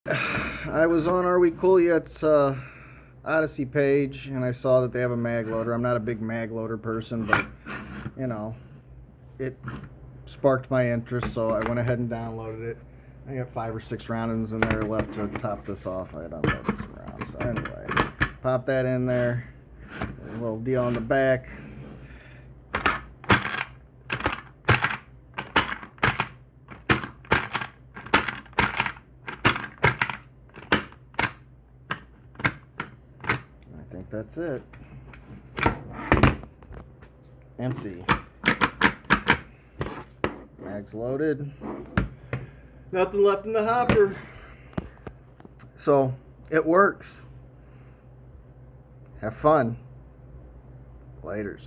I was on AWCY's AWCY page, and I saw that they have a magloader. I'm not a big magloader person, but you know, it sparked my interest, so I went ahead and downloaded it. I got 5 or 6 roundings in there left to top this off. I had unloaded some rounds. So anyway, pop that in there. A little deal on the back. I think that's it. Empty. Mag's loaded. Nothing left in the hopper. So it works. Have fun. Laters.